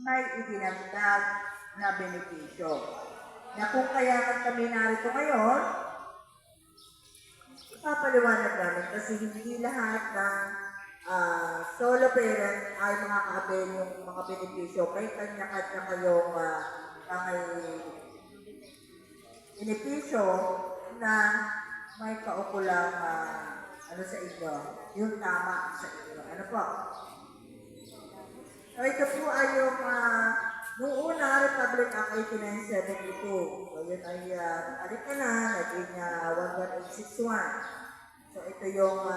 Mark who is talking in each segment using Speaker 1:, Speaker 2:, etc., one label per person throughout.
Speaker 1: may idinagdag na benepisyo. Na kung kaya kami narito ngayon, ipapaliwanag namin kasi hindi lahat ng solo parent ay makaka-avail yung mga benepisyo. May kanya-kanya kayong may benepisyo na may kaukulang sa inyo, yung tama sa inyo. Ano po? So ito po ay yung noong una, Republic Act 8972. So yun ay alit na, naging 11861. So ito yung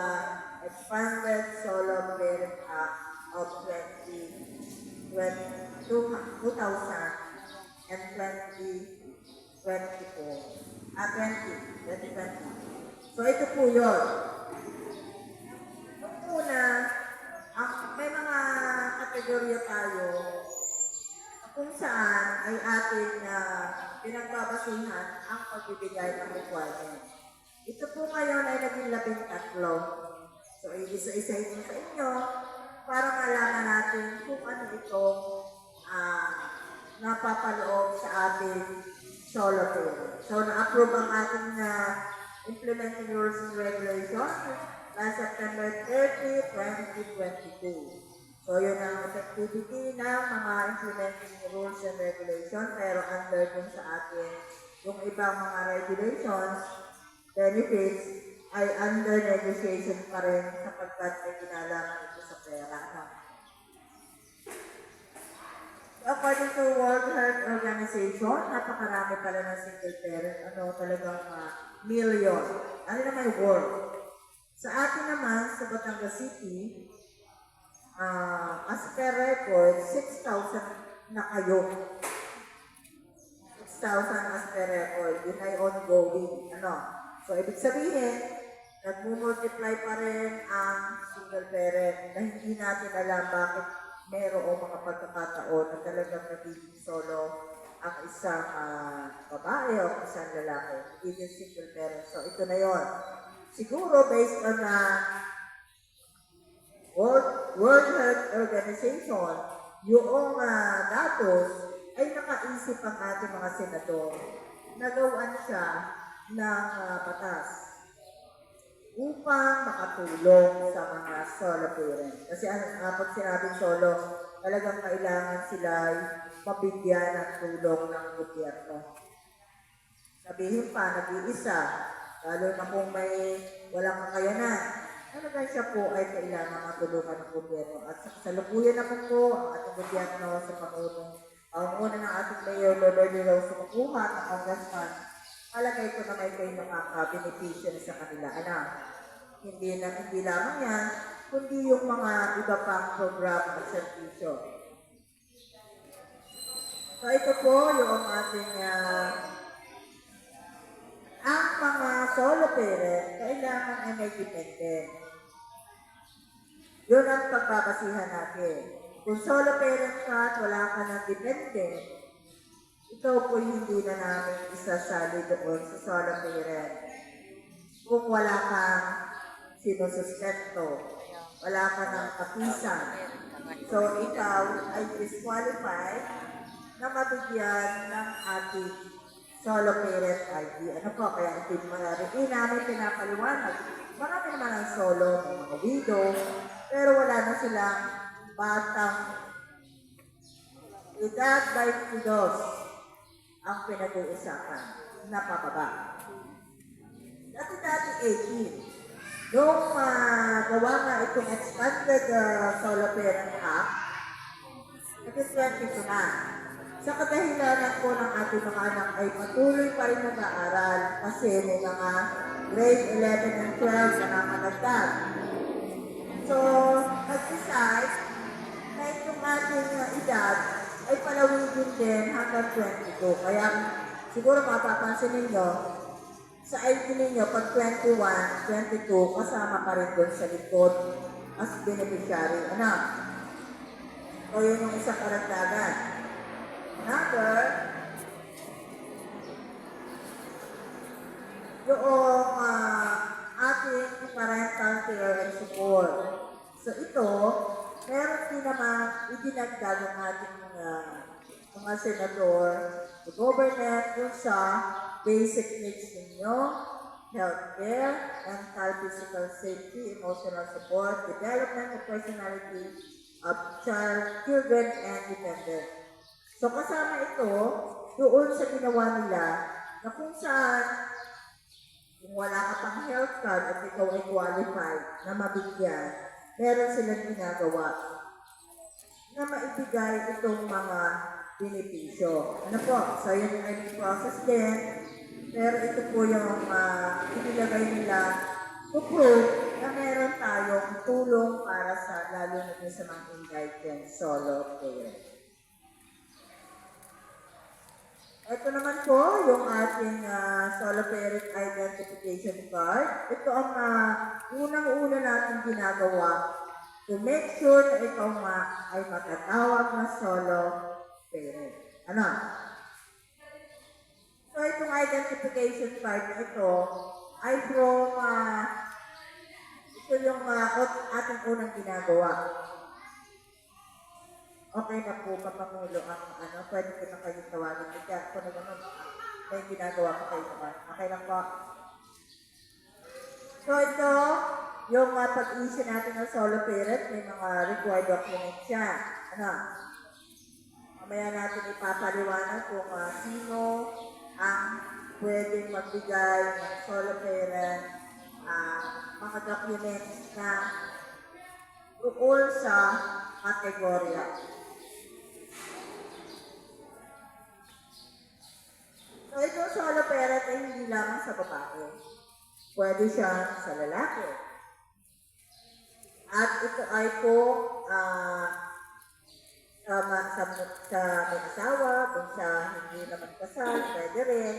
Speaker 1: Expanded Solo Parent Act of 2000 and 2020. So ito po yun. Noong una, may mga kategorya tayo kung saan ay ating pinagbabasihan ang pagbibigay ng requirement. Ito po ngayon ay naging 13. So, isa-isa ito sa inyo para malaman natin kung ano itong napapaloob sa ating solo parent. So, na-approve ang ating implementing rules and regulations last September 30, 2022. So, yun ang effectivity ng mga implementing rules and regulations, pero under dun sa atin yung ibang mga regulations, benefits, ay under negotiation pa rin sapagkat may kinalaman ito sa pera. So, according to World Health Organization, napakarami pala ng single parent, talagang million. Ano naman yung world? Sa atin naman, sa Batangas City, as per record, 6,000 na kayo. 6,000 as per record. Yun ay ongoing. So, ibig sabihin, nagmumultiply pa rin ang single parent na hindi natin alam bakit mayroong mga pagkakataon na talagang nagiging solo ang isang babae o isang lalaki. Hindi din single parent. So, ito na yon. Siguro, based on World Health Organization, yung datos ay nakaisip ang ating mga senador. Nagawaan siya ng batas upang makatulong sa mga solo parents. Kasi pag sinabing solo, talagang kailangan sila mabigyan ng tulong ng gobyerno. Sabihin pa, nag-iisa, lalo na kung may walang kakayanan, talagang siya po ay kailangan matulungan ng gobyerno. At sa kasalukuyan naman po, ang ating gobyerno sa panguna ng ating mayor, Lord Rose Makuha, at congressman, palagay ko na may kayo makaka-beneficio sa kanila. Hindi lamang yan, kundi yung mga iba pang program at servisyo. So ito po yung ating ang mga solo parent, kailangan ay may dependent. Yun ang pagbabasihan natin. Kung solo parent ka at wala ka ng dependent, ito po hindi na namin isasali doon sa solo parent. Kung wala kang sinusustento, wala ka ng kapisan, so ikaw ay disqualified na mabigyan ng ating solo parent ID. Kaya hindi namin pinapaliwanag. Marami naman ang solo, mga widow, pero wala na silang batang edad 22 ang pinag-uusapan na pababa. Dati 18. Noong gawa nga itong expanded solo parent act, naging 22 na. Sa kadahilanan po ng ating mga anak ay patuloy pa rin nag-aaral kasi may mga grade 11 and 12 na nakakadagdag. So, nag-decide na itong ating edad ay palawigin din hanggang 22. Kaya siguro mapapansin ninyo, sa ID ninyo pag 21, 22, kasama pa rin doon sa likod as beneficiary. So, yun yung isang karagdagan. Another, yung ating parental care and support. So ito, meron din naman idinagdag ng ating mga senador, the government dun sa basic needs ninyo, healthcare, mental, physical safety, emotional support, development of personality of children and dependent. So kasama ito doon sa ginawa nila na kung saan kung wala ka pang health card at ikaw ay qualified na mabigyan, meron silang ginagawa na maibigay itong mga benepisyo. Ano po? So yun ay process din. Pero ito po yung inilagay nila to prove na meron tayong tulong para sa lalo na sa mga indigent solo parents. Ito naman po yung ating solo parent identification card. Ito ang unang-una natin ginagawa to make sure na ikaw ay matatawag na solo parent. Ano? So itong identification card na ito ay from ito yung ating unang ginagawa. Okay na po, Kapangulo, ang pwede ko na kayo tawagin. Kaya ako na naman, may ginagawa ko kayo naman. Okay lang po. So ito, yung pag-issue natin ng solo parent, may mga required documents yan. Ano? Mamaya natin ipapaliwanag kung sino ang pwedeng magbigay ng solo parent, mga documents na ukol sa kategorya. So itong solo parent ay hindi lamang sa babae. Pwede siya sa lalaki. At ito ay po sa may asawa, kung sa hindi naman kasal, pwede rin.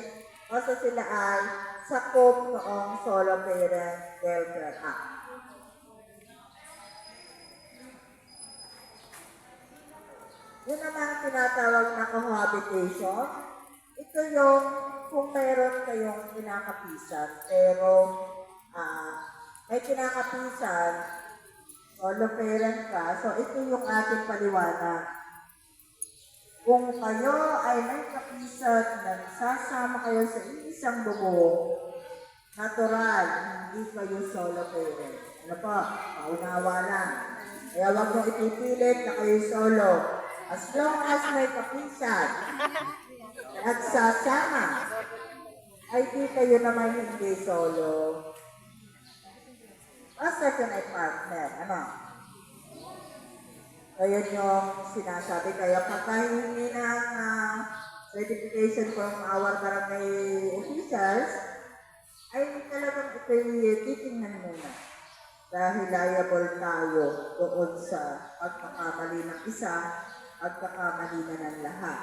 Speaker 1: Kasi sila ay sakop noong Solo Parent Welfare Act. Yun naman tinatawag na cohabitation. Ito yung kung meron kayong kinakapisan, pero may kinakapisan, solo parent ka, so ito yung ating paliwanag. Kung kayo ay may kapisan na sasama kayo sa isang bubong, natural, hindi kayo solo parent. Ano po? Paunawa lang. Kaya huwag mo ipipilit na kayo solo. As long as may kapisan at sasama, ay di kayo naman hindi solo. Basta yun ay partner. Ano? So yun yung sinasabi. Kaya pagkahingi ng certification from our barangay officials, ay talagang ito'y titingnan muna. Dahil liable tayo doon sa pagkakamali ng isa, pagkakamali na ng lahat.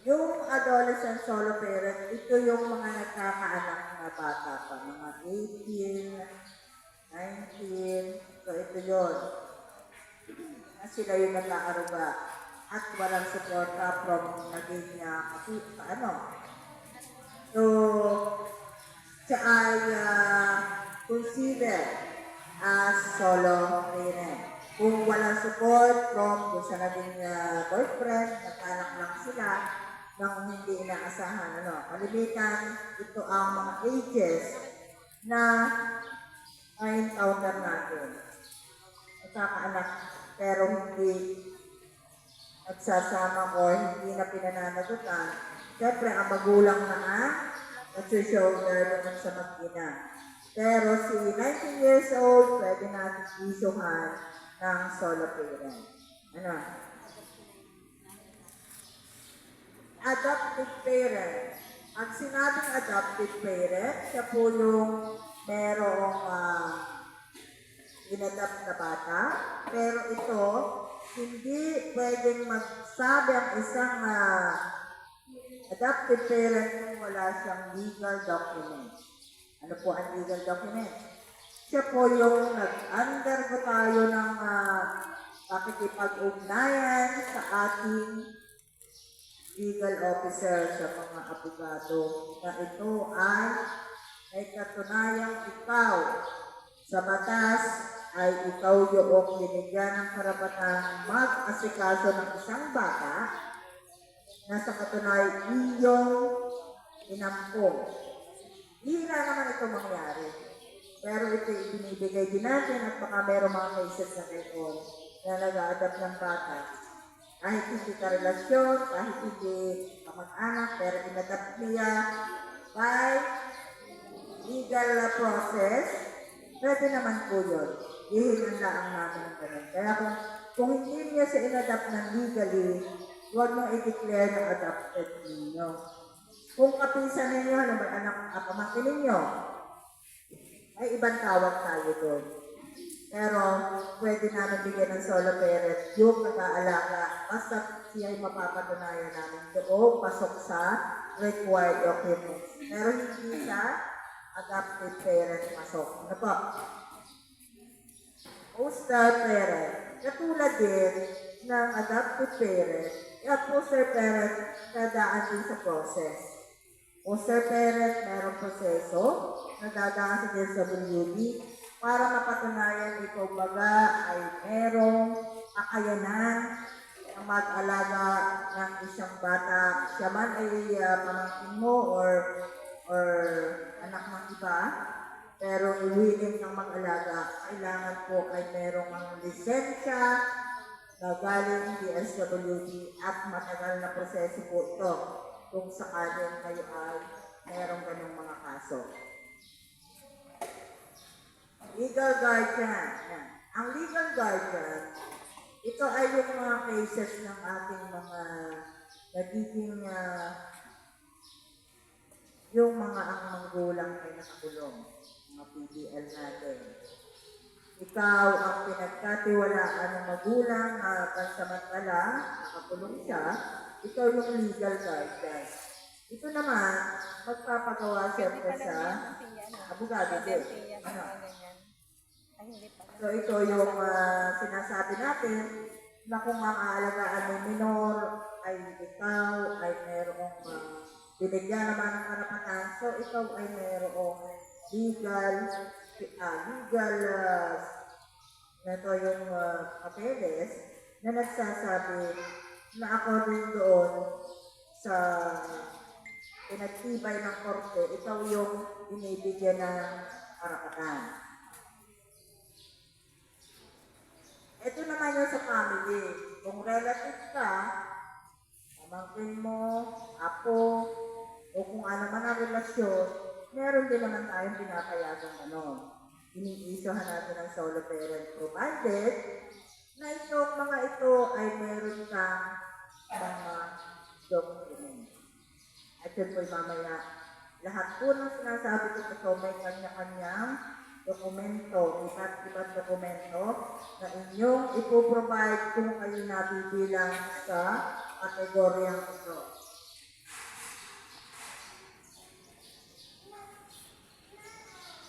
Speaker 1: Yung adolescent solo parent, ito yung mga nagkakaanak na bata pa, mga 18, 19, so ito yun. Sila yung nag-aaruga at walang suporta from naging So, siya ay consider as solo parent. Kung walang support from kung sa naging boyfriend, nagkanak lang sila, nang hindi inaasahan. Kalimitan, ito ang mga ages na encounter natin. Nagkakaanak, pero hindi nagsasama o hindi na pinananagutan. Siyempre, ang magulang na nag-shoulder naman sa mag-ina. Pero si 19 years old, pwede natin isuhan ng solo parent. Ano? Adoptive parent. Ang sinabing adoptive parent, siya po yung merong inadopt na bata. Pero ito, hindi pwedeng magsabi ang isang adoptive parent kung wala siyang legal document. Ano po ang legal document? Siya po yung nag-undergo tayo ng pakikipag-ugnayan sa ating legal officer sa mga abogado na ito ay may katunayang ikaw Sa batas ay ikaw yung binigyan ng karapatang mag-asikaso ng isang bata na sa katunay iyong inampong. Hira naman ito mangyari. Pero ito ibinibigay din natin at baka meron mga cases na ngayon na nag-a-adapt ng bata. Kahit hindi ka relasyon, kahit hindi kamag-anak, pero inadapt niya by legal process, pwede naman po yun. Ihinanlaan namin ng ganun. Kaya kung hindi niya siya inadapt ng legally, huwag mo i-declare na adopted ninyo. Kung kapisan ninyo, ano ba anak pamangkin ninyo, ay ibang tawag tayo doon. Pero pwede namin bigyan ng solo parent yung nag-aalaga basta siya ay mapapatunayan namin doon pasok sa required documents. Pero hindi sa adopted parent pasok. Ano po? Foster parent. Katulad din ng adopted parent, yung foster parent dadaan din sa process. Foster parent, merong proseso na dadaan sa DSWD para mapatunayan ikaw baga ay merong kakayanan na mag-alaga ng isang bata. Siya man ay pamangkin mo or anak ng iba, pero willing kang mag-alaga, kailangan po ay merong ang lisensya na galing DSWD at matagal na proseso po ito kung sakaling kayo ay merong ganong mga kaso. Legal guardian. Yan. Ang legal guardian, ito ay yung mga cases ng ating mga nagiging yung mga ang manggulang ay nakakulong, mga PDL natin. Ikaw ang pinagkatiwalaan ng magulang na pansamantala, nakakulong siya, ikaw yung legal guardian. Ito naman, magpapagawa siyempre sa abogado din. Ano? So ito yung sinasabi natin na kung ang aalagaan ng minor ay ikaw ay merong binigyan naman ng karapatan, so ikaw ay merong legal ito yung papeles na nagsasabi na according doon sa pinagtibay ng korte, ikaw yung binibigyan ng karapatan. Ito naman yung sa family. Kung relative ka, pamangkin mo, apo, o kung ano man ang relasyon, meron din naman tayong pinapayagang iniisuhan natin ng solo parent provided na itong mga ito ay meron kang mga documents. At yun po'y mamaya, lahat po ng sinasabi ko ito may kanya-kanyang dokumento, iba't dokumento na inyong ipoprovide kung kayo nabibilang sa kategoryang ito.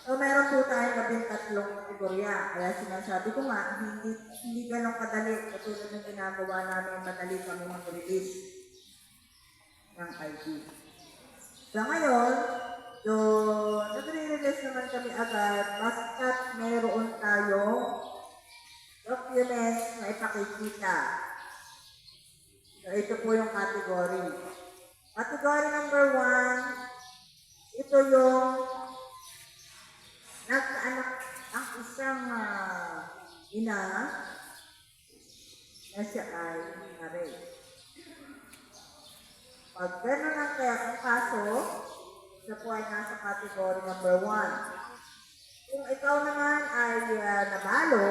Speaker 1: So, meron po tayong 13 kategorya. Kaya sinasabi ko nga, hindi ganun kadali. Katulad ng ginagawa namin, madali kami mag-release ng ID. So, ngayon, nagre-release naman kami agad, basta't meron tayong documents na ipakikita. So, ito po yung category. Category number 1, ito yung nagkaanak ang isang ina na siya ay na-rape. Pag gano'n ang kaya ang kaso, siya po ay nasa category number 1. Kung ikaw naman ay nabalo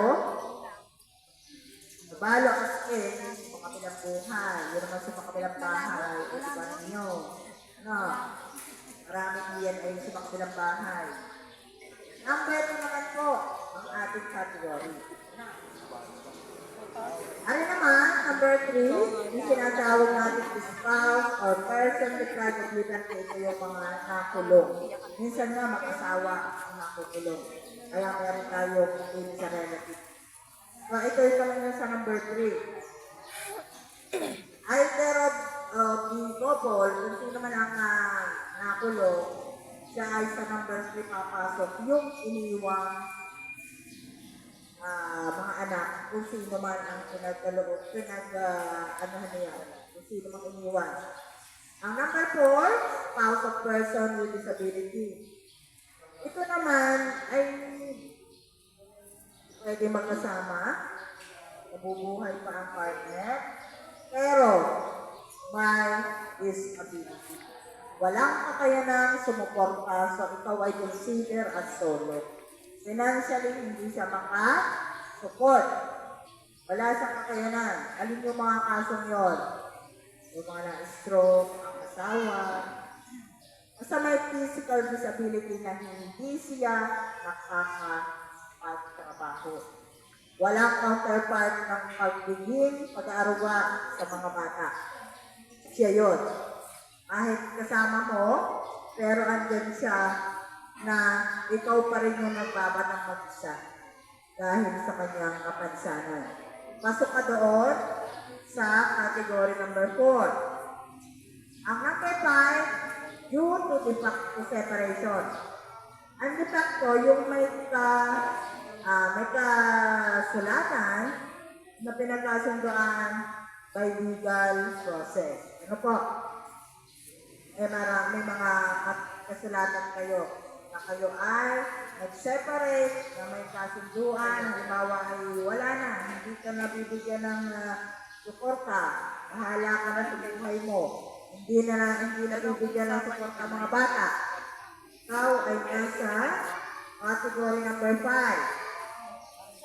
Speaker 1: kasi sa kabilang buhay, yun naman sa kabilang bahay, o iba ninyo. Maraming yan ay sa kabilang bahay. Number 2 naman po ang ating category. Ano naman, number 3, yung sinatawag natin spouse or person deprived of liberty, ito yung mga nakulong. Minsan nga mag-asawa ang nakukulong. Kaya meron tayo din sa relative. So ito yung naman sa number 3. Either of the couple, kung sino man ang nakulong, siya ay sa number 3 papasok yung iniwang mga anak, kung sino man ang anuhan niya, kung sino man iniwan. Ang number 4, spouse of person with disability. Ito naman ay pwede magkasama, nabubuhay pa ang partner, pero may disability. Walang kakayanang sumuporta, so ikaw ay consider as solo. Financially, hindi siya maka-support. Wala siyang kakayanan. Alin yung mga kasong yon? Yung mga na-stroke, ang asawa. Basta may physical disability na hindi siya nakakapagtrabaho. Walang counterpart ng pagbigin, pag-aaruga sa mga bata. Siya yun. Kahit kasama mo, pero andyan siya na ikaw pa rin yung nagbabatang mag-isa dahil sa kanyang kapansanan. Pasok ka doon sa category number 4. Ang number 5, due to de facto separation. Ang de facto, yung may kasulatan na pinagkasundoan by legal process. Ano po? May mga kasulatan kayo na kayo ay nag-separate, na may kasunduan, halimbawa ay wala na, hindi ka nabibigyan ng suporta, bahala ka na sa buhay mo, hindi nabibigyan ng suporta mga bata. Ikaw ay nasa category number 5.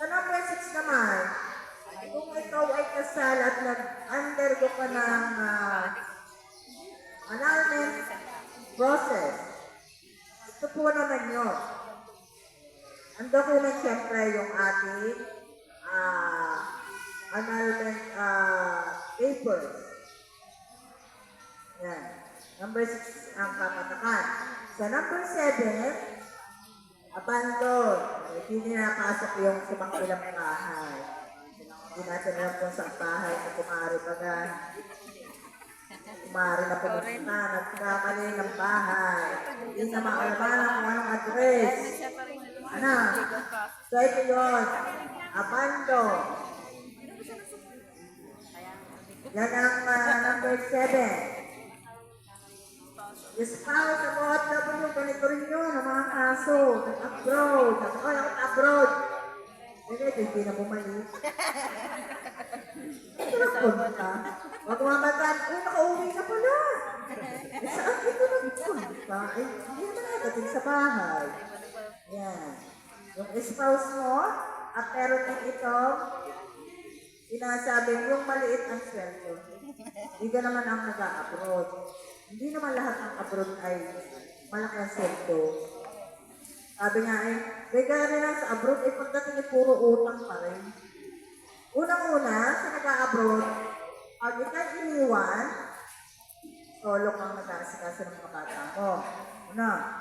Speaker 1: Sa number 6 naman, kung ikaw ay kasal at nag-undergo ka ng annulment process, ito po naman yun. Ang document siyempre yung ating annulment papers. Yan. Number 6 ang kapatakan. Sa number 7, abandon. Hindi napasok yung sumakilang bahay. Hindi natin alam kung saan bahay na kumari baga. Kumari na pumunta, nagkamali ng bahay. Hindi na maalaman kung anong address. Ano? So ito yun. Abandon. Yan ang number 7. Spouse ng OFW, ganito rin yun, ang mga kaso, nag-abroad, abroad. Hindi na bumalik. Ito na punta. Huwag mamatan, nakauwi na pala. Saan ito nagpunta? Hindi naman nagdating sa bahay. Yan. Yung spouse mo, pero ito, sinasabi yung maliit ang sweldo. Hindi ka naman ang nag-abroad. Hindi naman lahat ng abroad ay malaki ang sweldo. Sabi nga ay, regarding lang sa abroad, ay pagdating ay puro utang pa rin. Unang-una, sa nag-abroad, pag ikay iniwan, solo kang nag-aasikaso ng mga bata mo. Una,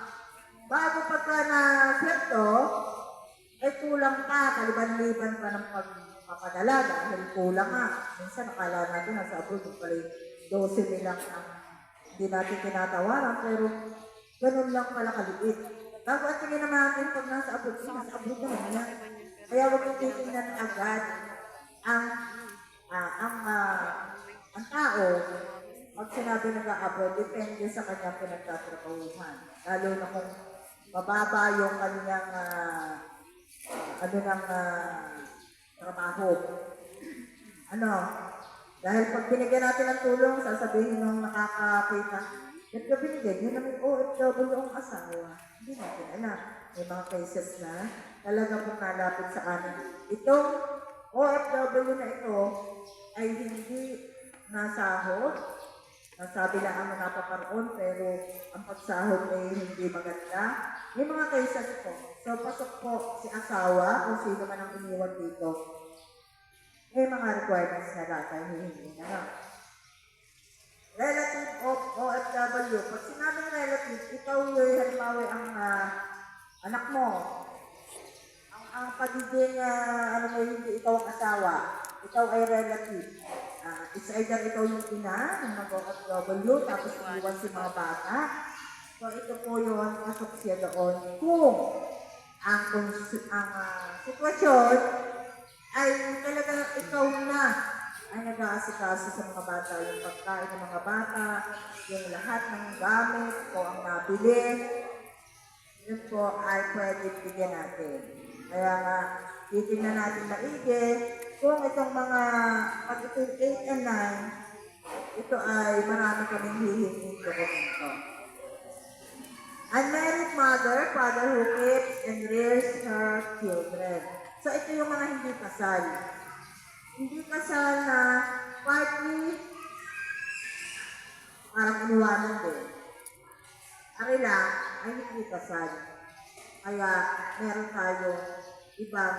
Speaker 1: bago pagka na-sweldo, ay kulang pa, kaliban-liban pa ng pagpapadala dahil kulang nga. Minsan nakala natin nasa abroad, pala 12 nilang ang hindi natin tinatawaran, pero ganun lang pala kaliit. Bago at tingin naman natin pag nasa abroad naman yan. Kaya huwag yung titingnan agad ang tao. Pag sinabi nag-abroad, depende sa kanyang pinagtatrabahuhan. Lalo na kung mababa yung kanyang trabaho. Dahil pag binigyan natin ng tulong, sasabihin ng nakakakita, ba't ka binigyan? Yun naman OFW ang asawa. Hindi natin alam. May mga cases na talaga pong nalapit sa amin. Itong OFW na ito ay hindi nasahod. Nasabi lang ang napaparoon, pero ang pagsahod ay hindi maganda. May mga cases po. So, pasok po si asawa kung sino man ang iniwan dito. May mga requirements na dahil hihingi na lang. Relative of OFW. Pag sinabing relative, ikaw yung halimbawa ang anak mo. Ang pagiging, hindi ikaw ang asawa. Ikaw ay relative. It's either ikaw yung ina ng mag-OFW, tapos iwan si mga bata. So ito po yun, pasok siya doon. Kung sitwasyon ay talagang ikaw na ay nag-aasikaso sa mga bata, yung pagkain ng mga bata, yung lahat ng gamit o ang nabili, yun po ay pwede bigyan natin. Kaya nga, titignan natin maigi kung itong mga pag-8 and 9, ito ay marami kaming hihinging dokumento. Unmarried mother, father who keeps and rears her children. So ito yung mga hindi kasal. Hindi kasal na partly parang iniwanan din. Ari lang ay hindi kasal. Kaya meron tayong ibang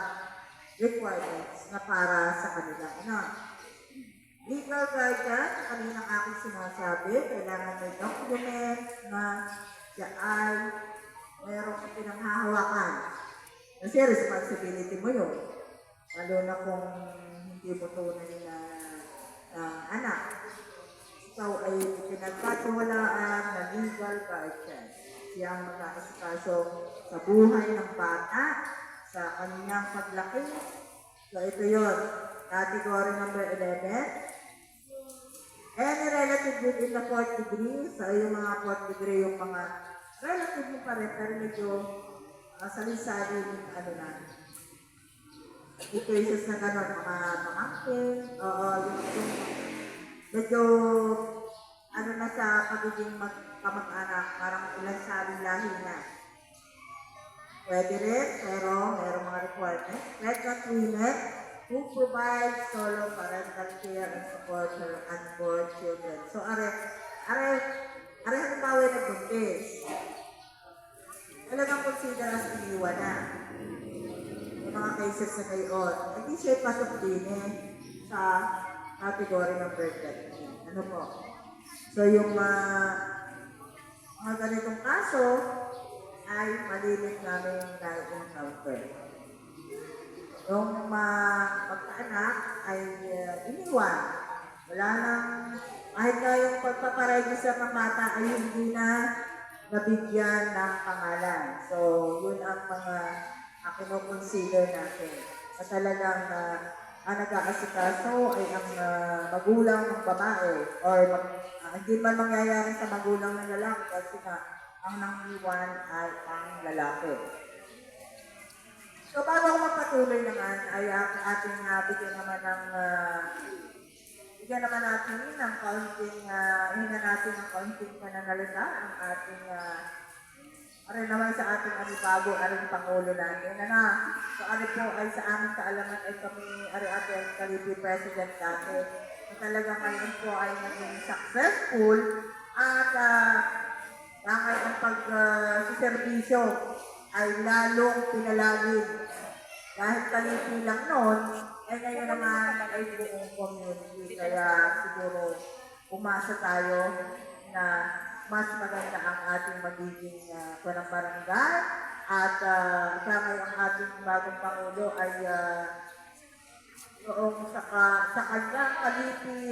Speaker 1: requirements na para sa kanilang anak. Legal guardian, kanina aking sinasabi, kailangan may document na siya ay mayroong pinanghahawakan. Kasi responsibility mo yun. Lalo na kung hindi mo tunay na anak. Ikaw ay pinagkatiwalaan na legal guardian. Siya ang mag-aasikaso sa buhay ng bata, sa kanyang paglaki. So ito yun. Category number 11. Any relative within the 4th degree, so yung mga 4th degree, yung mga relative mo pa rin, pero medyo sali-sali yung ano na. Yung cases na gano'n, mga pangangkin, yung medyo ano na sa pagiging kamag-anak, parang ilang saling lahi na. Pwede rin, pero mayroong mga requirements. Pregnant women who provide solo parental care and support her unborn children. So, halimbawa na buntis. Talagang consider as iniwan na. Yung mga cases na ngayon, hindi siya pasok din sa category ng pregnancy. Ano po? So, yung mga ganitong kaso ay malilit namin na-encounter. Yung pagkaanak ay iniwan. Wala nang, kahit na yung pagpaparegister ng bata ay hindi na nabigyan ng pangalan. So, yun ang mga kinoconsider natin. Na talagang ang nag-aasikaso ay ang magulang ng babae or hindi man mangyayari sa magulang ng lalaki kasi nga ang nangiwan ay ang lalaki. So, bago ako magpatuloy naman, ay ating bigyan naman natin ng kaunting, hina natin ng kaunting pananalita ang ating, naman sa ating bago, Pangulo natin. So, po ay sa aming kaalaman ay kami, ating Kalipi President dati. So, talaga ngayon po ay naging successful at dahil ang pag-serbisyo ay lalong pinalagin. Dahil Kalipi lang noon, ngayon naman ay buong community. Kaya siguro umasa tayo na mas maganda ang ating magiging barangay. At kaya ang ating bagong Pangulo ay noong sa kanyang Kalipi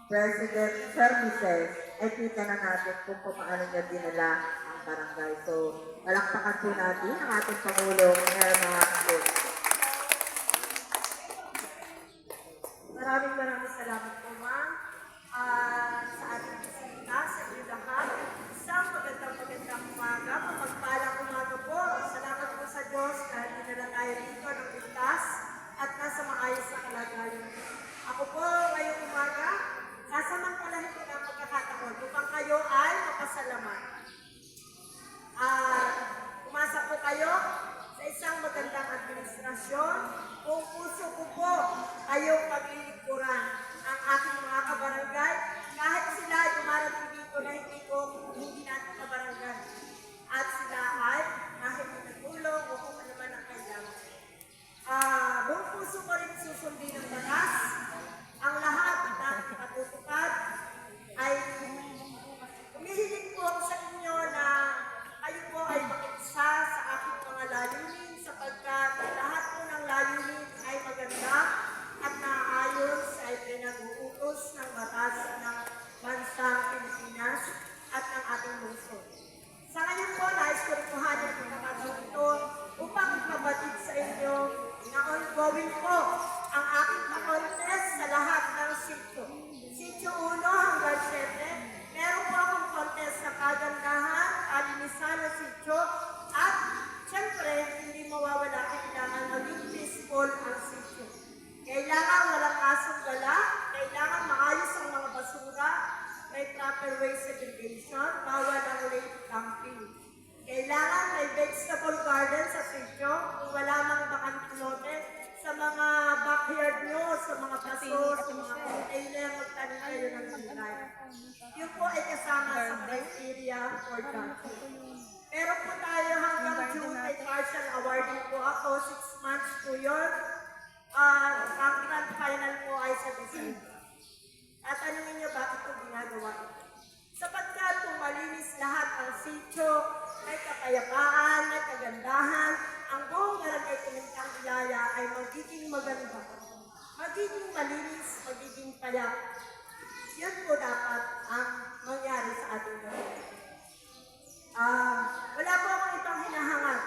Speaker 1: President Services, ay kita na natin kung paano niya dinala ang barangay. So, palakpakan po natin ang ating Pangulo, Mayor Makakabit.
Speaker 2: Maraming salamat po, ma'am. Sa ating bisita, sa inyo lahat. Isang magandang umaga, mapagpalang umaga po. Salamat po sa Diyos dahil dinala tayo dito ng ligtas at nasa maayos na kalagayan. Ako po ngayong umaga, sasamantalahin ko ng pagkakataon upang kayo ay mapasalamat. Umasa po kayo sa isang magandang administrasyon. Kung puso ko po kayong paglilingkuran ang aking mga ang aking pa-contest sa lahat ng sityo. Sityo 1 hanggang 7, meron po akong contest sa kagandahan, kalinisan ng sityo, at syempre, hindi mawawala, kailangan maging peaceful ang sityo. Kailangan walang kasong gala, kailangan maayos ang mga basura, may proper waste segregation, bawal ang late camping. Kailangan may vegetable garden sa sityo, kung wala mang bakang lote, sa mga backyard nyo, sa mga baso, sa mga container, magtanim kayo ng gulay. Yun po ay kasama sa criteria for camping. Pero po tayo hanggang June, may partial awarding po ako, 6 months po yun. Ang grand final po ay sa December. Tatanungin niyo bakit ko ginagawa ito. Sapagkat kung malinis lahat ang sityo, may kapayapaan, may kagandahan, ang buong barangay Kumintang Ilaya ay magiging maganda. Magiging malinis, magiging payak. Yun po dapat ang mangyari sa ating barangay. Wala po akong ibang hinahangad,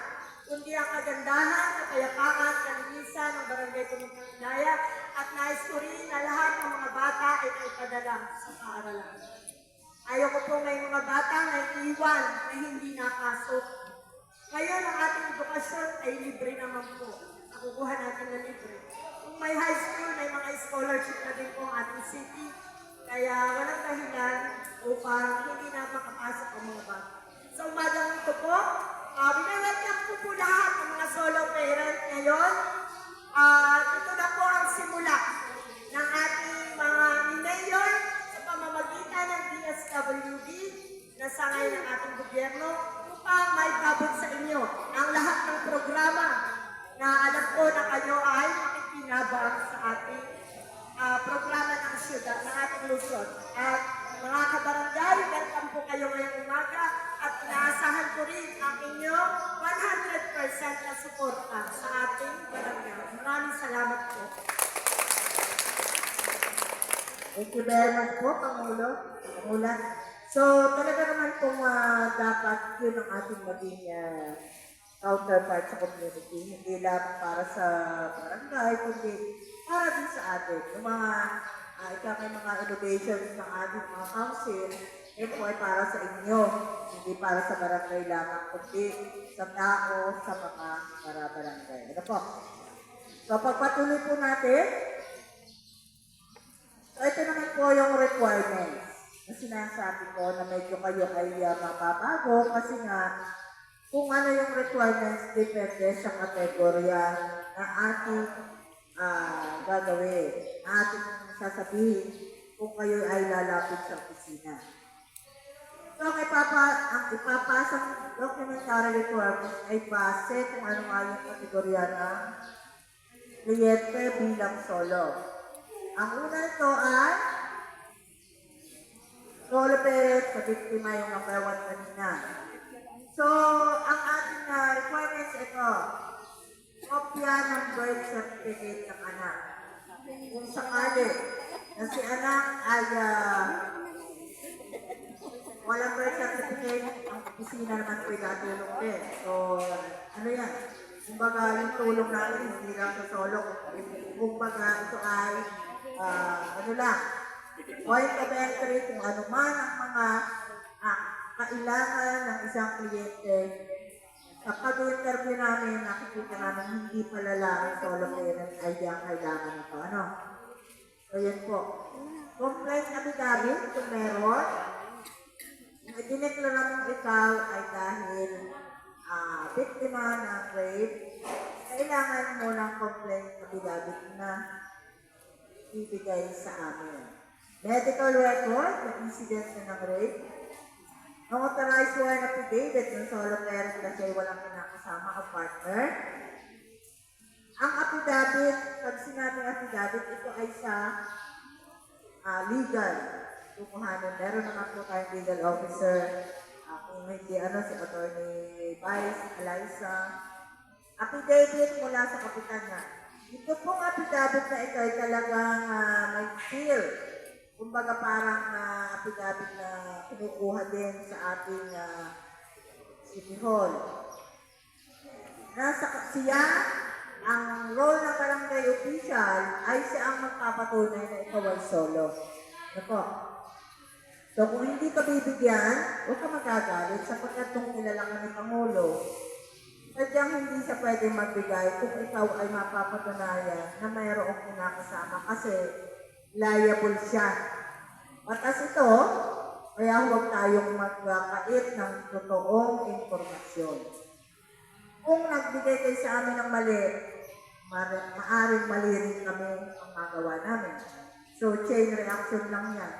Speaker 2: kundi ang kagandahan, kapayapaan, kalinisan ng barangay Kumintang Ilaya at nais ko rin na lahat ng mga bata ay naipadala sa paaralan. Ayoko po may mga bata na iwan na hindi nakasok. Ngayon, ang ating edukasyon ay libre naman po. Nakukuha natin na libre. Kung may high school, may mga scholarship na din po ang ating city. Kaya walang dahilan upang hindi na makapasok ang mga bata. Sa umagang ito po, binangatyan po lahat ng mga solo parent ngayon. Ito na po ang simula ng ating mga mayor sa pamamagitan ng DSWD na sangay ng ating gobyerno upang may babot sa inyo ang lahat ng programa na alam ko na kayo ay makikinabang sa ating programa ng syudad, ng ating Luzon. At mga kabarangay, welcome po kayo ngayong umaga at inaasahan ko rin ang inyong 100% na suporta sa ating barangay. Maraming salamat po.
Speaker 1: Thank you very much po, Pangulo. So, talaga naman pong dapat yun ang ating maging counterpart sa community. Hindi lang para sa barangay, kundi para din sa atin. Yung mga, may mga innovations ng ating mga council, yun po ay para sa inyo. Hindi para sa barangay lamang, kundi sa tao, sa mga barangay. Ano po? So, pagpatuloy po natin, so, ito naman po yung requirements na sinasabi ko na medyo kayo ay mapapago kasi nga kung ano yung requirements depende sa kategorya na ating gagawin, ating sasabihin kung kayo ay lalapit sa opisina. So, ang ipapasang documentary requirements ay base kung ano nga yung kategorya ng kliyente bilang solo. Ang una nito ay solo parent sa biktima yung number 1 kanina. So, ang ating requirements ito, kopya ng birth certificate ng anak. Kung sakali na si anak ay walang birth certificate, ang opisina naman po itatulong din. So, ano yan? Kumbaga, yung tulong natin, hindi lang sa solo. Kumbaga, ito ay ano lang, point of entry kung ano man ang mga kailangan ng isang kliyente. Sa pag-interview namin, nakikita namin hindi pala lang ang solo parent ay di ang kailangan nito. Ano? So, yun po. Complaint affidavit kung meron. Ang dineklara mong ikaw ay dahil biktima ng rape, kailangan mo ng complaint affidavit na ibigay sa amin. Medical record ng incident na ng rape, authorized sworn affidavit ng solo parent na siya'y walang kinakasama o partner. Ang affidavit, pag sinabing affidavit, ito ay sa legal. Kukuhanin. Meron naman po tayong legal officer. Kung hindi si Attorney Vice, Eliza. Affidavit mula sa kapitan niya. Ito pong affidavit na ito ay talagang may seal. Kumbaga parang affidavit na kinukuha din sa ating City Hall. Nasa siya ang role ng barangay official ay siya ang magpapatunay na ikaw ay solo. Ano po? So kung hindi ka bibigyan, huwag ka magagalit sapagkat kung kilala ka ni Pangulo, sadyang hindi siya pwedeng magbigay kung ikaw ay mapapatunayan na mayroong kinakasama kasi liable siya. Batas ito, kaya huwag tayong magkakait ng totoong impormasyon. Kung nagbigay kayo sa amin ng mali, maaring mali rin kami ang magawa namin. So, chain reaction lang yan.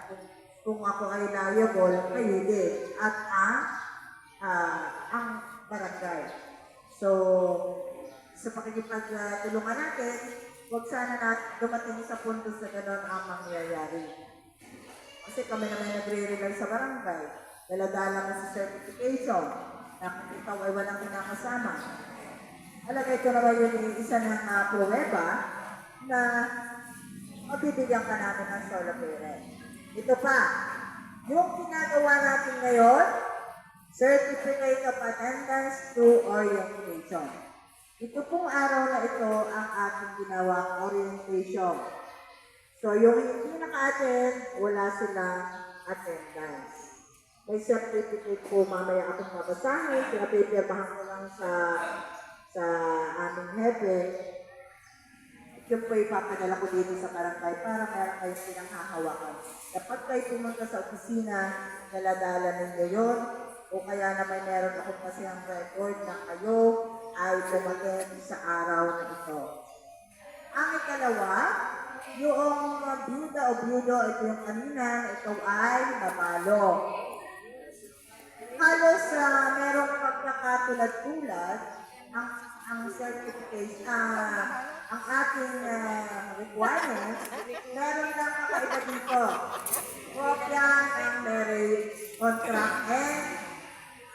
Speaker 1: Kung ako ay liable, kayo din. At ang barangay. So, sa pakikipagtulungan natin, huwag sana natin dumating sa punto sa gano'n ang mangyayari. Kasi kami naman nagre-rely sa barangay. Daladala mo sa certification na kung ikaw ay walang kinakasama. Alagay ko naman yun isa ng pruweba na mabibigyan ka namin ng solo parent. Ito pa, yung ginagawa natin ngayon, Certificate of Attendance to Orientation. Ito pong araw na ito ang ating ginawang orientation. So, yung hindi naka-attend, wala silang attendance. May certificate po mamaya akong mabasahin, pinapipirmahan ko lang sa aming heaven. Yung po ipapadala ko dito sa barangay para meron kayong pinanghahawakan. Kapag kayo pumunta sa opisina, daladala ninyo yun, o kaya naman meron akong kasi ang record na kayo ay dumating sa araw na ito. Ang ikalawa, yung byuda o byudo, ito yung kanina, ito ay nabalo. Halos merong pagkakatulad-tulad ang certificate, ang ating requirement, meron lang kakaiba dito. Kopya ng marriage contract and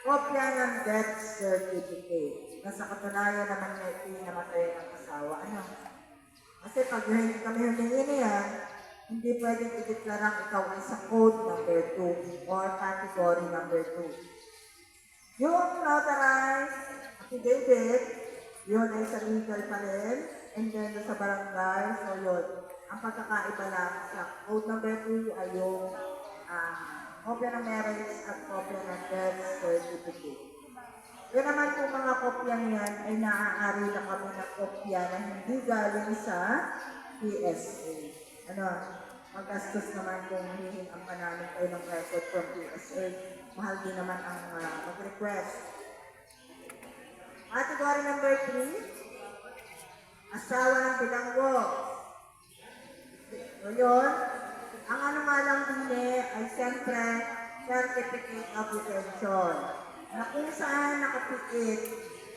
Speaker 1: kopya ng death certificate. Nasa katunayan naman niya namatay ng asawa. Ano? Kasi pag hindi kami humingi niyan, hindi pwedeng ideklarang ikaw ay sa code number 2 or category number 2. Yung notarized affidavit, yun ay sa legal pa rin, and then sa barangay, so yun. Ang pagkakaiba lang sa code number 2 ay yung kopya ng marriage at kopya ng death certificate. Yun naman po mga kopya niyan ay naaari na kami ng kopya na hindi galing sa PSA. Ano, magastos naman kung hihingan pa namin kayo ng record from PSA. Mahal din naman ang mag-request. Category number 3, asawa ng bilanggo. So yun, ang ano nga lang din ay siyempre certificate of detention. Na kung saan nakapiit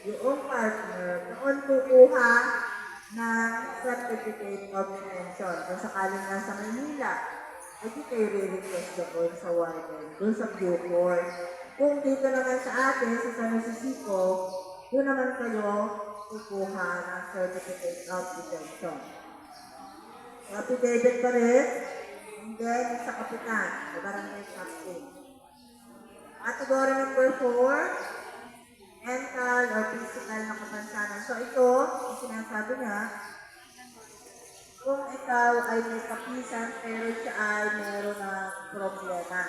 Speaker 1: yung partner, doon kukuha ng certificate of detention. Kung sakaling nasa Manila, hindi kayo re-request doon sa warden, doon sa Bucor. Kung dito naman sa atin, sa San Jose Sico, doon naman kayo kukuha ng certificate of detention. Affidavit pa rin, and then sa kapitan, sa barangay captain. Category number 4, mental or physical na kapansanan. So ito, yung sinasabi niya, kung ikaw ay may kapisan pero siya ay meron na problema.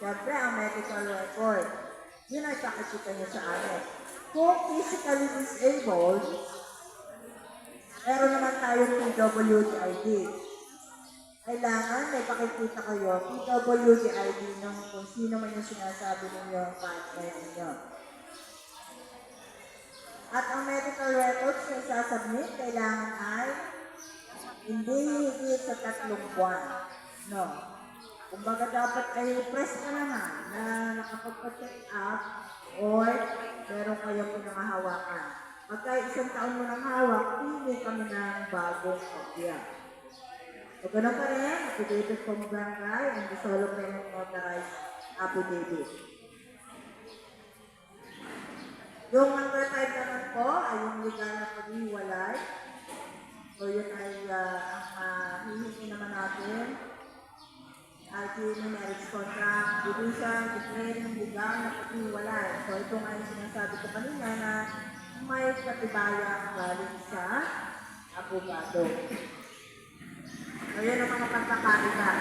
Speaker 1: Siyempre, ang medical record, yun ay pakikita niya sa amin. Kung physically disabled, meron naman tayong PWD ID. Kailangan may pakikita kayo, PWD ID ng kung sino man yung sinasabi ninyo ang partner ninyo. At ang medical records na sasubmit, kailangan ay hindi higit sa 3 buwan. No. Kumbaga dapat ay press ka naman na nakapagpa-check up or meron kayong pinangahawakan. Pagka 1 taon mo nang hawak, pili kami ng bagong kopya. So, ganun pa rin, affidavit from barangay and the solo payment authorized affidavit. Yung number 5 naman po ay yung legal na pag-iwalay. So, yun ay ang hihingi naman natin. Yung marriage contract, division, declaring legal na pag-iwalay. So, ito nga yung sinasabi ko kanina na may katibayang galing sa abogado. Ngayon ang mga pagkakaiba.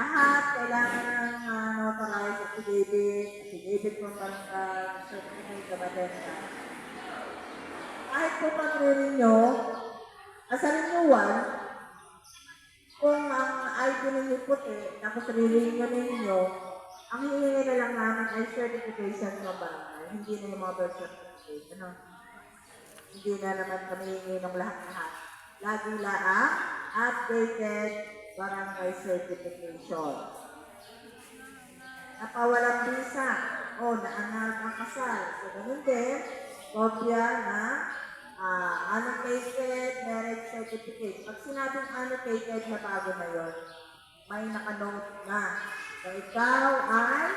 Speaker 1: Lahat kailangan ng notarized affidavit from barangay, certificate of attendance. Kahit po pag-renew, as a renewal, kung ang ID ninyo puti, tapos re-renew ninyo, ang hihingi na lang namin ay certification ng barangay, hindi na yung mga birth certificate. Ano? Hindi na naman kami hihingi ng lahat-lahat. Lagi laang updated barangay certification. Napawalang visa o naanal ang kasal. So, ganun din, kopya na annotated marriage certificate. Pag sinabing annotated na bago na yun, may nakanote na. So, ikaw ay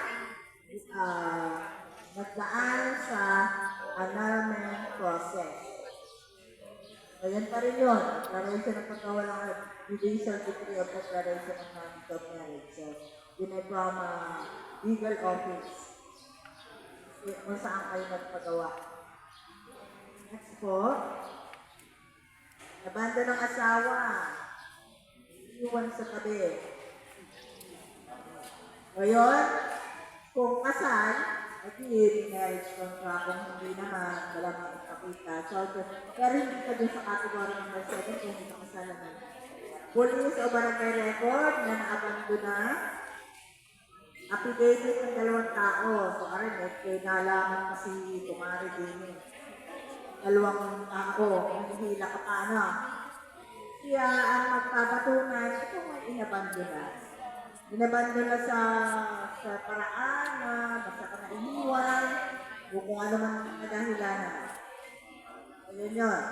Speaker 1: nagdaan sa annulment process. So, yan pa rin yun. Declaration ng pagkawalang judicial decree of declaration of non-stop marriage. So, yun ay from legal office. Kung saan kayo nagpagawa. Next po. Nabando ng asawa. Iwan sa tabi. Ngayon, kung kasal, ay marriage contract, kung hindi naman, wala mga ipakita. So, pero hindi ka dun sa category number 7 kung hindi ka kasal naman. Police o barangay record na naabando na. Affidavit ng dalawang tao. So, arinet, nalaman kasi kumari din dalawang tao, hihila ka pa na. Kaya ang magpapatunan, ito may inabando na. Inabando na sa paraan na basta ka na iniwan, o kung ano man ang kadahilanan. Ayun yun.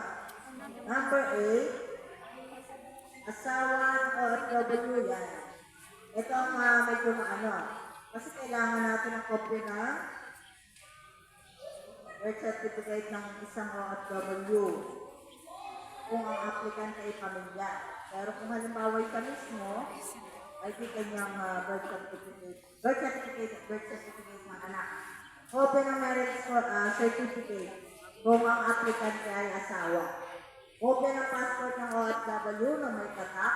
Speaker 1: Number 8, asawa o OFW yan. Ito ang medyo maano. Kasi kailangan natin ng kopya ng birth certificate ng isang OFW kung ang applicant ay pamilya. Pero kung halimbawa siya mismo, ay di kanyang birth certificate ng anak. Open ang marriage certificate kung ang applicant ay asawa. Open ang passport ng OFW na may tatak,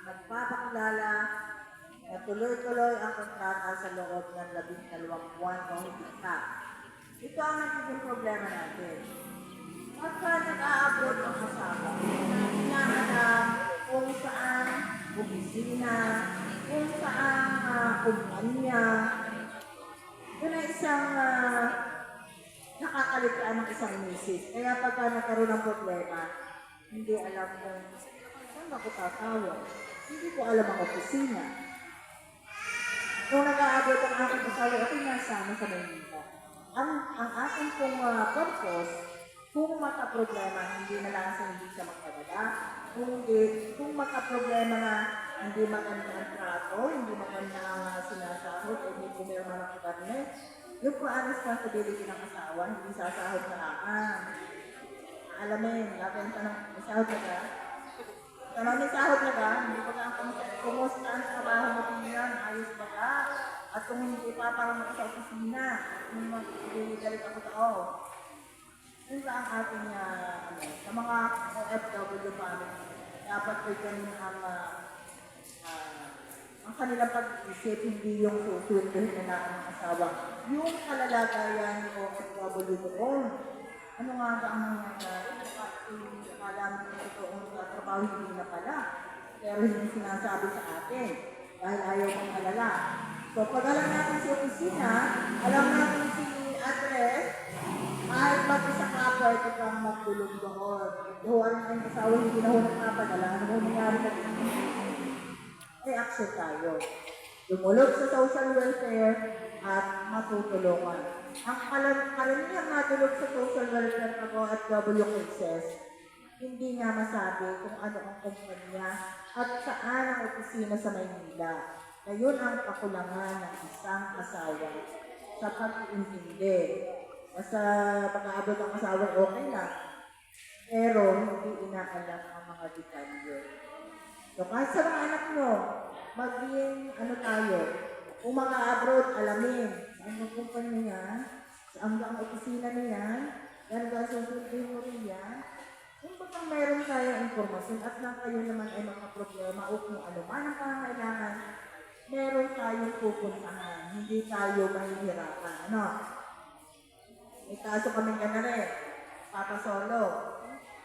Speaker 1: nagpapakilala na tuloy-tuloy ang kontrata sa loob ng 12 buwan o higit pa. Ito ang nagiging problema natin. Pagka nag-a-abroad ang asawa, hinahanap kung saan opisina, kung saan kumpanya. Yun ay isang nakakalitaan ng isang misis. Kaya pagka nagkaroon ng problema, hindi alam kung saan ako tatawag. Hindi ko alam ang opisina. Kung nag-a-abroad ang aking asawa, ako nasama sa Maynila. Ang aking pong purpose, kung makaproblema, hindi na lang sa hindi siya magpadala, kung makaproblema na hindi maganda ang trato, hindi maganda ang sinasahod, o hindi pumirma ng kabarne, yung po ang responsibility ng asawa, hindi sasahod na lakan. Alamin, lagi ang tanong, may sahod na ka? Tanong, may sahod na ka? Hindi pa ka ang kumusta ang trabaho mo tingnan, ayos ba ka? At kung hindi pa, parang sa opisina, kung mag-galit ako tao. Yun ba ang ating, sa mga OFW family, dapat ay ganun ang kanilang pag-isip, hindi yung susunduhin na natin ng asawa. Yung kalalagayan ni OFW doon, ano nga ba ang nangyayari? Akala mo na totoong trabaho hindi na pala, pero hindi sinasabi sa atin dahil ayaw mong alala. So pag alam natin si opisina, alam natin si address, kahit mag-isa ka, pwede kang magtulog doon. Doon ang asawa hindi na hunang napadala. Ano mo nangyari na dito? Ay action tayo. Lumulog sa social welfare at matutulungan. Ang karamihan natulog sa social welfare pag OFW cases, hindi nga masabi kung ano ang kumpanya at saan ang opisina sa Maynila. Na yun ang kakulangan ng isang asawa sa pag-iintindi. Basta pag-aabot ang asawa, okay na. Pero hindi inaalam ang mga detalye. So kahit sa mga anak nyo, maging tayo, kung mga abroad, alamin, saan ang kumpanya niya, saan ang opisina niya, Dahil susundin mo rin yan. Kung bagang meron tayong informasyon at nang kayo naman ay mga problema o kung ano man ang pangangailangan, meron tayong pupuntahan. Hindi tayo mahihirapan. Ano? May kaso kami na rin. Papa Solo.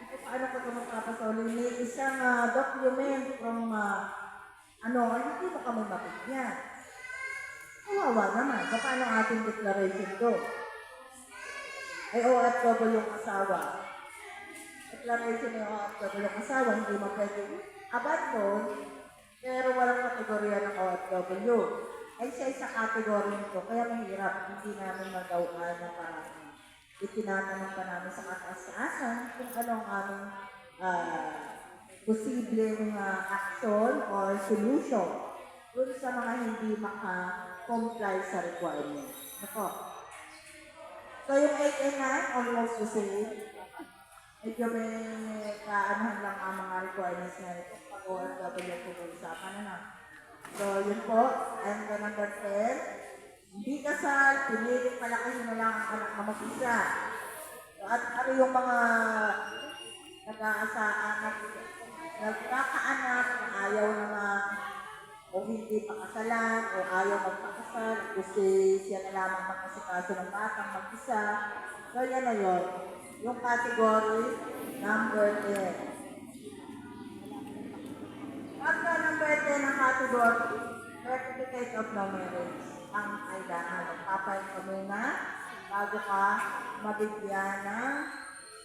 Speaker 1: Ito paano ko ito magpapasolo? May isang document from hindi mo kami mapigyan. Kawawa naman. Paano ang ating declaration to? Ay OFW yung asawa. Declaration ng OFW yung asawa, hindi mo pwede abandon, pero walang kategorya ng OFW. Ay siya sa kategorya nito, kaya mahirap, hindi namin magawaan ng parang itinatanong pa namin sa kataas-taasan kung anong aming posibleng action or solution dun sa mga hindi maka-comply sa requirement. Ako. So yung 8 and 9, almost the same. Medyo may kaanahan lang ang mga requirements na ito pag OFW yung pag-uusapan na. So yun po, and the number 10, hindi kasal, pinilit palakasin na lang ang anak na mag-isa. So, at ano yung mga nag-aasaan at nagkakaanak na ayaw naman o hindi pakasalan o ayaw magpakasal kasi siya na lamang magkasikaso ng batang mag-isa. So yan na yun. Yung category number 10. Pagka number 10 ang category, certificate of no marriage ang kailangan. Magpapayin ka muna bago ka mabigyan ng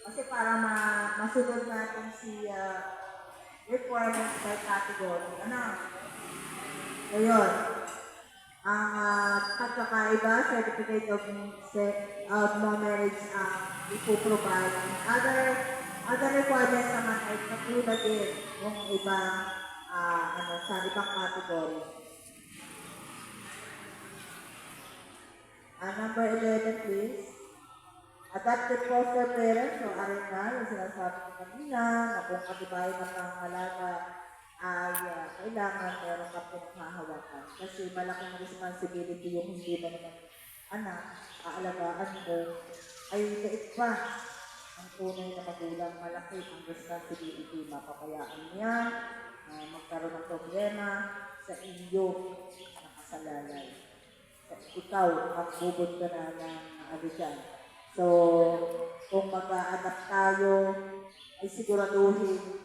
Speaker 1: kasi para masunod natin si requirements by category. Ano? So yun. Ang pagkakaiba, certificate of no marriage ang ipoprovide. Other requirements naman ay katulad din yung ibang sa ibang category. Number 11 please. Adopted foster parents, so arin na, yung sinasabi ko kanina, na kung katibayan ng pangalaga ay kailangan meron ka pinaghahawakan. Kasi malaking responsibility yung hindi mo naman anak, aalagaan mo, ay dait pa ang tunay na magulang. Malaki ang responsibility, mapapayaan niya, magkaroon ng problema sa inyo na kasalalay. Ikaw, magbubod ka na ng dyan. So, kung mag-a-adapt tayo, ay siguraduhin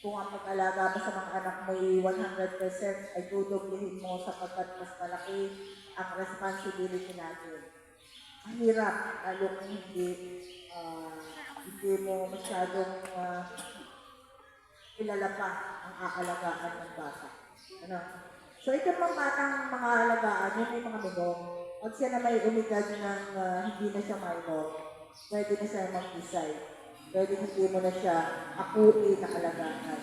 Speaker 1: kung ang pag-alaga mo sa mga anak mo ay 100% ay dudublihin mo sapagkat mas malaki ang responsibility natin. Ang hirap, lalo kung hindi mo masyadong kilala pa ang aalagaan ng bata. Ano? So, ito mga batang mga alagaan, yun ay mga minor. Pag siya na may umidad ng hindi na siya minor, pwede na siya mag-decide. Pwede hindi mo na siya akuin na alagaan.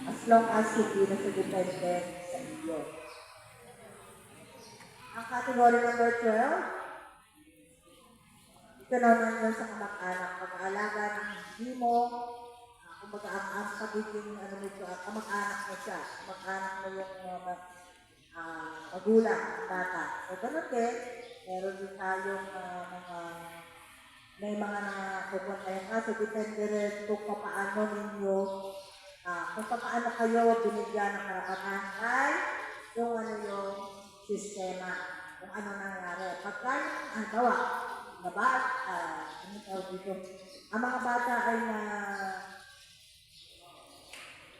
Speaker 1: As long as hindi na siya dependent sa iyo. Ang category number 12, ito naman yun sa kamag-anak. Pag-aalaga ng hindi mo, kumbaga ang pagiging kamag-anak mo siya. Kamag-anak mo yung magulang, bata. So, ganun din, meron din tayong may mga nakukuha yung kaso, depende rin kung paano ninyo, kung paano kayo binigyan ng karapatan ay yung sistema, kung ano nangyari. Pagka yung dito, ang mga bata ay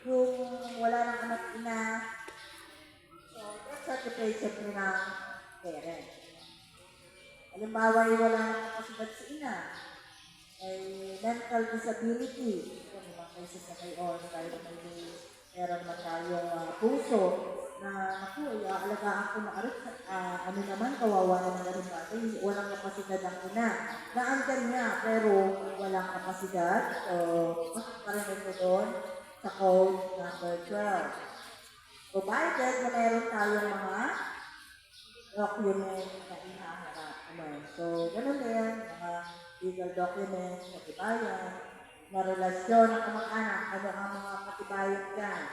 Speaker 1: kung wala ng anak ina, so that's certification rin ng parent. Halimbawa, wala ng kapasidad sa ina, ay mental disability, ito mga cases na kayo, tayo na meron naman tayong puso, na naku, alagaan ko na ano naman, kawawa na mga rin bata, walang kapasidad ang ina. Naandyan niya, pero walang kapasidad, so makakaroon ito doon sa code number 12. Provided na meron tayong mga document na inaharap. So, ganun din, mga legal documents, katibayan, na relasyon ng kamag-anak, ano ang mga katibayan dyan.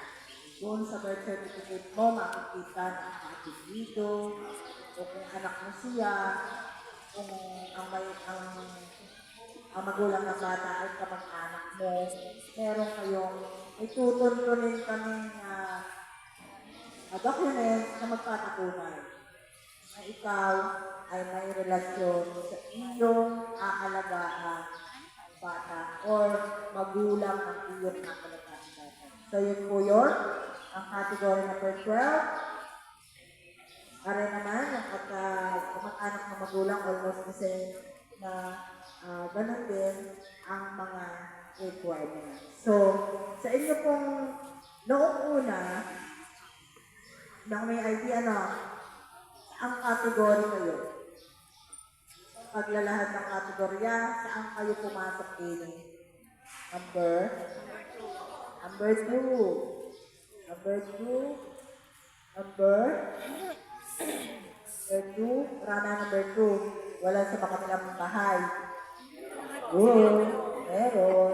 Speaker 1: Doon sa birth certificate mo, makikita na ang apelido, o kung anak mo siya, kung ang ang magulang ng bata ay kamag-anak mo, meron kayong itutuntunin kaming document na magpapatunay na ikaw ay may relasyon sa iyong aalagaan bata or magulang ng iyong aalagaan bata. So yun po yun, ang category number 12. Aray naman, yung kamag-anak ng magulang, almost the same na ganun din ang mga requirements. So, sa inyo pong noong una, nang may idea na ang category kayo, paglalahad ng kategorya, saan kayo pumasok din? Number 2. Rana number 2. Wala sa makabilang bahay. Oo, meron.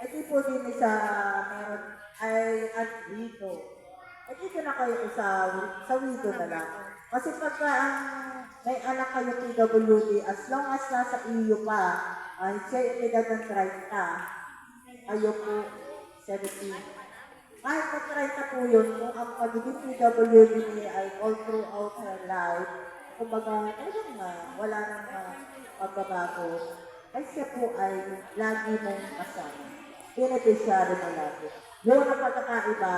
Speaker 1: Ay, di po din sa meron ay at dito. Ay, dito na kayo sa wito na lang. Kasi pagka may anak kayo PWD, as long as nasa iyo pa, ay siya yung edad ng 30, kayo po 17. Kahit pag 30 po yun, kung ang pagiging PWD niya ay all throughout her life, kumbaga, talagang wala nang pagbabago, ay siya po ay lagi mong kasama. Beneficiary mo lagi. Yun ang pagkakaiba,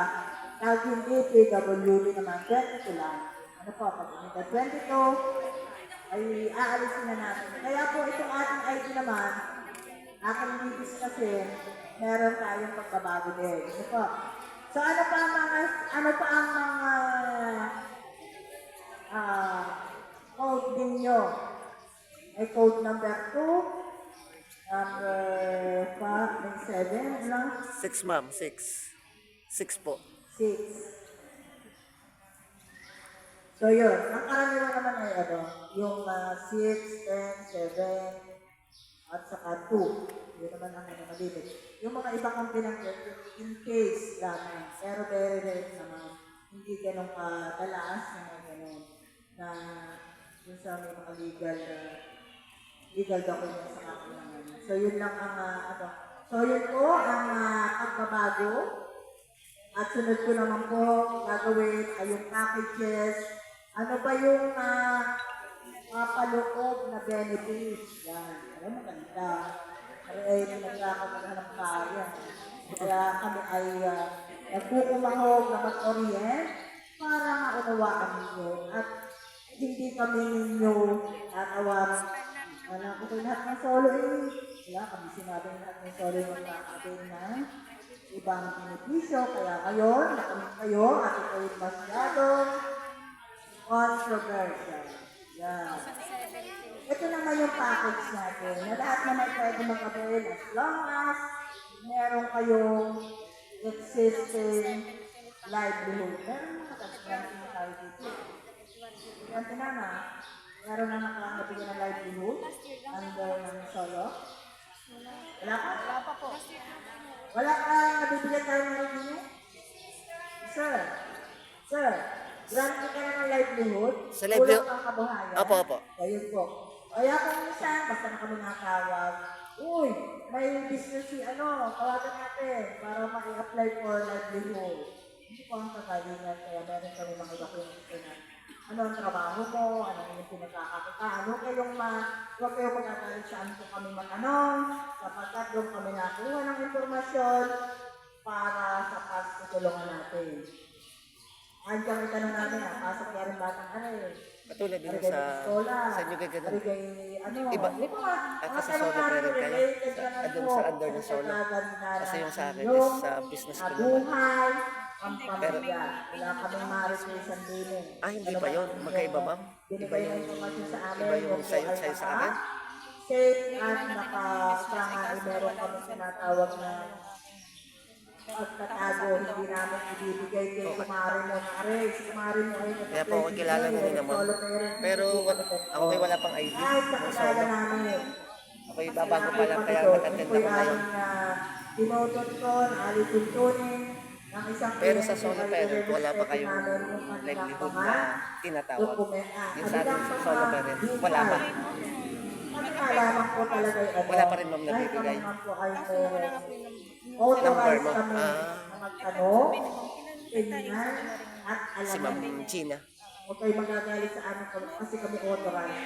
Speaker 1: pag hindi PWD naman, 22 lang. Ano po, pag hindi 22, ay aalisin na natin. Kaya po itong ating ID naman, aking didiscusin, meron tayong pagbabago din. Ano po? So ano pa ang mga code ninyo? May code number 2, number 7, lang?
Speaker 3: 6 ma'am, 6. 6 po.
Speaker 1: 6. So yun, ang karaniwan naman ay yung 6, 10, 7, at saka 2. Yun naman ang malilit. Yung mga iba kong pinanggit, in case lang, pero very rare naman. Hindi ganun kadalaas na mga ganun. Na yun sa may mga legal documents sa akin naman. So yun lang ang So yun po ang pagbabago. At sunod ko naman po gagawin ay yung packages. Ano ba yung mapaloob na benefits? Yan. Alam mo, maganda. Ay, nagkakaroon ng kaya. Kaya kami ay nagkukumahog na mag-orient para maunawaan ninyo. At hindi kami ninyo tatawaran. Wala ko kayo lahat ng solo eh. Wala kami sinabing lahat ng solo yung magkakaroon ng ibang benepisyo. Kaya ngayon, nakamit kayo at ito'y masyadong controversial. Yan. Ito naman yung package natin na lahat naman pwede mag-avail as long as meron kayong existing livelihood. Meron mga kasganting tayo dito. Yan tinana, meron na nakakabigyan ng livelihood under ng solo. Wala ka? Wala pa po. Wala ka nabibigyan tayo ng livelihood? Sir, grant ka na ng livelihood,
Speaker 3: Sa livelihood?
Speaker 1: kulang kang kabuhayan.
Speaker 3: Opo.
Speaker 1: Ayun po. Kaya kung minsan, basta na kami nakatawag, uy, may business tawagan natin para mag-apply for livelihood. Hindi po ang kagalingan, kaya meron kami mga documents na ano ang trabaho mo, ano yung pinagkakakitaan, huwag kayong magagalit saan po kami matanong, sapagkat doon kami nakuha ng informasyon para sa pagtutulungan natin. Andiyan yung tanong namin, pasok kaya rin batang
Speaker 3: Katulad din sa inyo kay ganun. Iba, kasi solo parent kayo. Andun sa under ng solo. Kasi yung sa akin is sa business ko naman.
Speaker 1: Pero, wala kaming ma-replace din eh.
Speaker 3: Hindi pa yun. Magkaiba ma'am? Iba yung sa'yo sa akin?
Speaker 1: Safe at naka-strong meron kami tinatawag na pagtatago, hindi namin ibibigay kay kumari mo na aray. Si kumari mo ay
Speaker 3: Kaya po ako kilala na rin naman. Pero ako ay wala pang ID.
Speaker 1: Kahit
Speaker 3: Ng
Speaker 1: nakilala
Speaker 3: solo.
Speaker 1: namin.
Speaker 3: Ako ay babago pa lang kaya nag-attend ako ngayon.
Speaker 1: Tinotot ko, nalituntunin, ng isang
Speaker 3: Pero sa
Speaker 1: kliyente
Speaker 3: solo
Speaker 1: ay
Speaker 3: parent, wala pa
Speaker 1: i-respeto
Speaker 3: kayong
Speaker 1: namin yung kanilang
Speaker 3: livelihood
Speaker 1: mga
Speaker 3: na tinatawag.
Speaker 1: dokumenta.
Speaker 3: Yung sa atin, sa solo parent, wala pa.
Speaker 1: Kami malaman po talaga yung ano.
Speaker 3: Wala pa rin, ma'am,
Speaker 1: Kahit
Speaker 3: nabibigay.
Speaker 1: kami naman po ay may
Speaker 3: Number
Speaker 1: authorized
Speaker 3: mo.
Speaker 1: kami na magtanong, tingnan, at
Speaker 3: Si Ma'am
Speaker 1: alamin.
Speaker 3: Gina.
Speaker 1: Huwag kayo magagalit sa amin kasi kami authorized.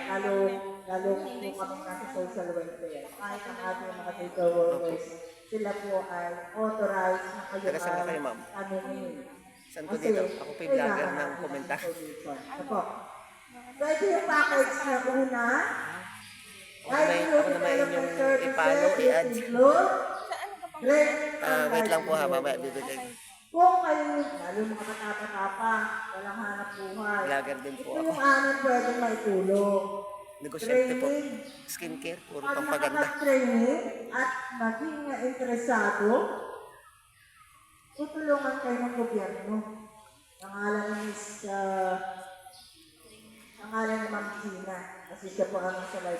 Speaker 1: Lalo kung kami nasa social welfare. Kahit ang ating mga data workers, sila po ay authorized na kayo
Speaker 3: Taga saan na kayo, ma'am?
Speaker 1: tanungin.
Speaker 3: Saan po dito? Ako po yung vlogger ng komentar.
Speaker 1: Ano po? So ito yung package na una.
Speaker 3: Ako naman inyong i-follow, i-add. Wait lang po ha, mamaya bibigay.
Speaker 1: Kung kayo, lalo mga katapa-tapa, walang hanap buhay.
Speaker 3: Vlogger din po
Speaker 1: Ito
Speaker 3: ako.
Speaker 1: yung aming pwedeng maitulong.
Speaker 3: Negosyante po. Skincare, puro
Speaker 1: Pag
Speaker 3: pampaganda.
Speaker 1: nakapag-training at naging interesado, tutulungan kayo ng gobyerno. Pangalan ni Miss, pangalan ni Ma'am Gina, kasi siya po ang nasa live